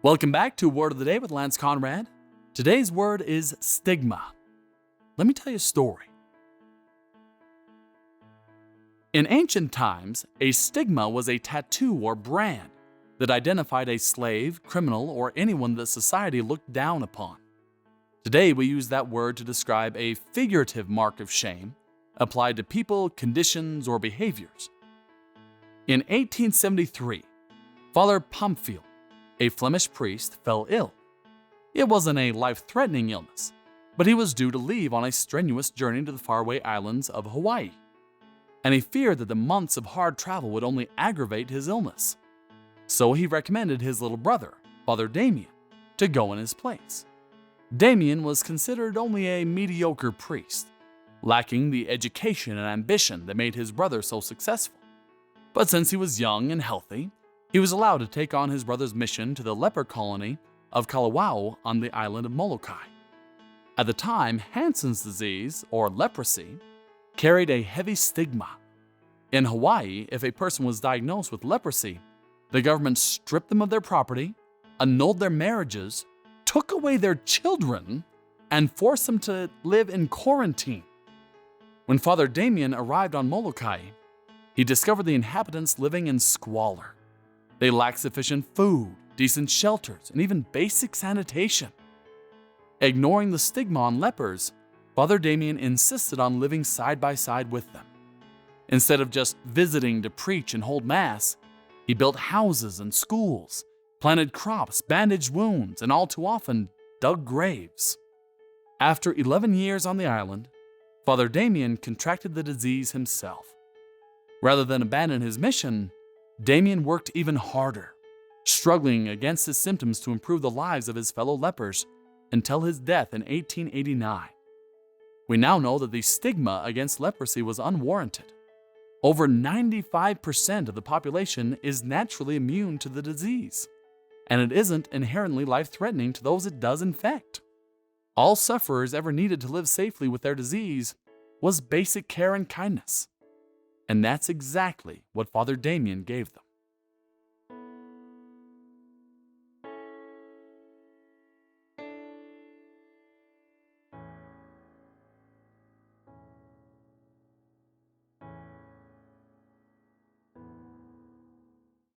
Welcome back to Word of the Day with Lance Conrad. Today's word is stigma. Let me tell you a story. In ancient times, a stigma was a tattoo or brand that identified a slave, criminal, or anyone that society looked down upon. Today, we use that word to describe a figurative mark of shame applied to people, conditions, or behaviors. In 1873, Father Pamphile, a Flemish priest, fell ill. It wasn't a life-threatening illness, but he was due to leave on a strenuous journey to the faraway islands of Hawaii, and he feared that the months of hard travel would only aggravate his illness. So he recommended his little brother, Father Damien, to go in his place. Damien was considered only a mediocre priest, lacking the education and ambition that made his brother so successful. But since he was young and healthy, he was allowed to take on his brother's mission to the leper colony of Kalawao on the island of Molokai. At the time, Hansen's disease, or leprosy, carried a heavy stigma. In Hawaii, if a person was diagnosed with leprosy, the government stripped them of their property, annulled their marriages, took away their children, and forced them to live in quarantine. When Father Damien arrived on Molokai, he discovered the inhabitants living in squalor. They lacked sufficient food, decent shelters, and even basic sanitation. Ignoring the stigma on lepers, Father Damien insisted on living side by side with them. Instead of just visiting to preach and hold mass, he built houses and schools, planted crops, bandaged wounds, and all too often dug graves. After 11 years on the island, Father Damien contracted the disease himself. Rather than abandon his mission, Damien worked even harder, struggling against his symptoms to improve the lives of his fellow lepers until his death in 1889. We now know that the stigma against leprosy was unwarranted. Over 95% of the population is naturally immune to the disease, and it isn't inherently life-threatening to those it does infect. All sufferers ever needed to live safely with their disease was basic care and kindness. And that's exactly what Father Damien gave them.